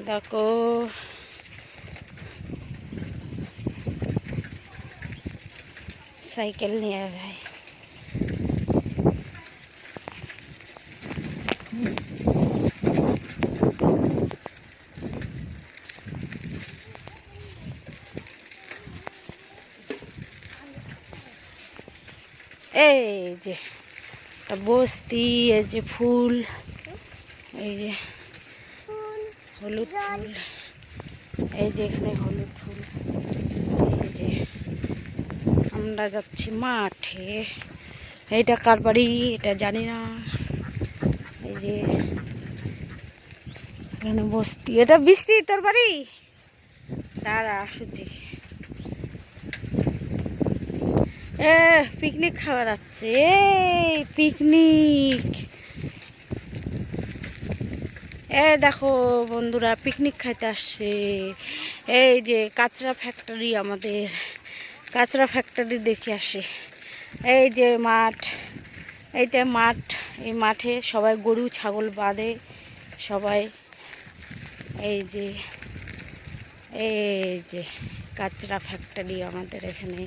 দেখো সাইকেল নিয়ে যায়। এই যে বস্তি, এই যে ফুল, এই যে হলুদ ফুল, এই যে এখানে হলুদ ফুল। এই যে আমরা যাচ্ছি মাঠে। এইটা কার বাড়ি এটা জানি না। এই যে এখানে বস্তি, এটা বৃষ্টি তোর বাড়ি। দাঁড়া আসুছি। পিকনিক খাওয়া যাচ্ছে, পিকনিক। দেখো বন্ধুরা পিকনিক খাইতে আসছে। এই যে কাঁচরা ফ্যাক্টরি, আমাদের কাঁচরা ফ্যাক্টরি দেখে আসে। এই যে মাঠ, এইটা মাঠ। এই মাঠে সবাই গরু ছাগল বাঁধে সবাই। এই যে কাঁচরা ফ্যাক্টরি আমাদের এখানে।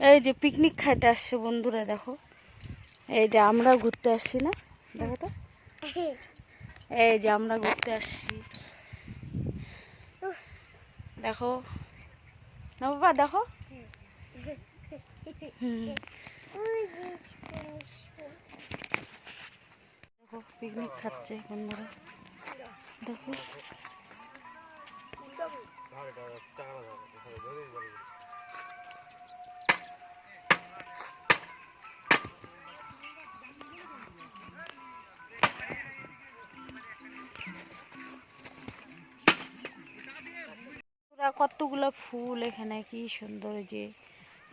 এই যে পিকনিক খাইতে আসছে বন্ধুরা। দেখো এই যে আমরা ঘুরতে আসছি না, দেখো তো। এই যে আমরা ঘুরতে আসছি, দেখো না বাবা, দেখো। দেখো পিকনিক খাচ্ছে বন্ধুরা, দেখো। কতগুলো ফুল এখানে, কি সুন্দর। যে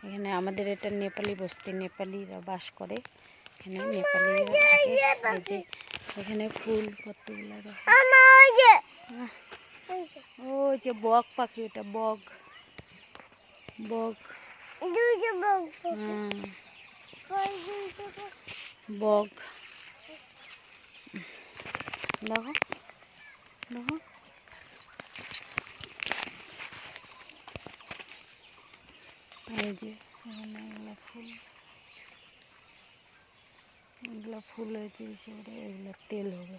এখানে আমাদের এটা নেপালি বস্তি, নেপালিরা বাস করে এখানে, নেপালিরা থাকে। এই যে এখানে ফুল কতগুলো। ওই যে বক পাখি, এটা বক, বক। বক দেখো, দেখো। এই যে এখানে এগুলো ফুল, এগুলো ফুল হয়েছে, এগুলো তেল হবে।